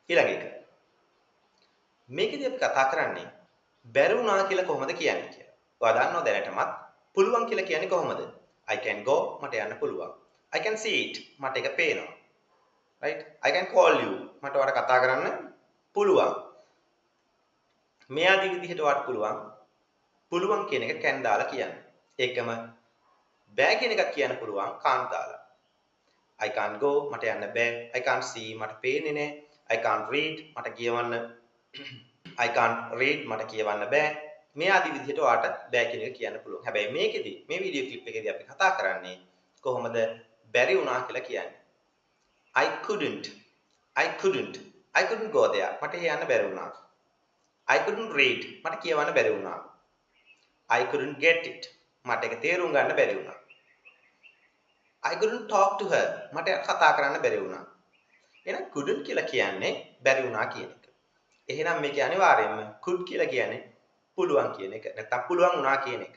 ඊළඟ එක. මේකදී අපි කතා කරන්නේ බැරි වුණා කියලා කොහොමද කියන්නේ කියලා. ඔයා දන්නව දැනටමත් පුළුවන් කියලා කියන්නේ කොහොමද? I can go මට යන්න පුළුවන්. I can see it මට ඒක පේනවා. right? I can call you මට ඔයාලට කතා කරන්න පුළුවන්. මේ ආදී විදිහට ඔයාලට පුළුවන් කියන එක can දාලා කියන්න. ඒකම බෑ කියන එකක් කියන්න පුළුවන් can't දාලා. I can't go මට යන්න බෑ. I can't see මට පේන්නේ නෑ. I can't read මට කියවන්න I can't read මට කියවන්න බෑ. මේ ආදී විදිහට ඔයාලට බෑ කියන එක කියන්න පුළුවන්. හැබැයි මේකෙදි මේ වීඩියෝ ක්ලිප් එකේදී අපි කතා කරන්නේ කොහොමද බැරි වුණා කියලා කියන්නේ. I couldn't go there. මට යන්න බැරි වුණා. I couldn't read. මට කියවන්න බැරි වුණා. I couldn't get it. මට ඒක තේරුම් ගන්න බැරි වුණා. I couldn't talk to her. මට කතා කරන්න බැරි වුණා. එහෙනම් couldn't කියලා කියන්නේ බැරි වුණා කියන එක. එහෙනම් මේක අනිවාර්යයෙන්ම could කියලා කියන්නේ පුළුවන් කියන එක. නැත්නම් පුළුවන් වුණා කියන එක.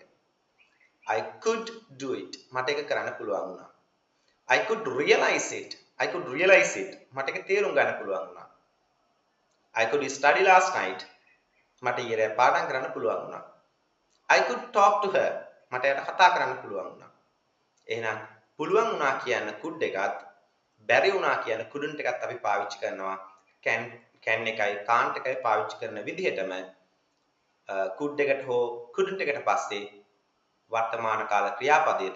I could do it. මට ඒක කරන්න පුළුවන් වුණා. I could realize it. මට ඒක තේරුම් ගන්න පුළුවන් වුණා. I could study last night. මට ඊයේ පාඩම් කරන්න පුළුවන් වුණා. I could talk to her. මට එයාට කතා කරන්න පුළුවන් වුණා. එහෙනම් පුළුවන් වුණා කියන could එකත් බැරි වුණා කියන couldn't එකත් අපි පාවිච්චි කරනවා can එකයි can't එකයි පාවිච්චි කරන විදිහටම could එකට හෝ couldn't එකට පස්සේ වර්තමාන කාල ක්‍රියාපදයේ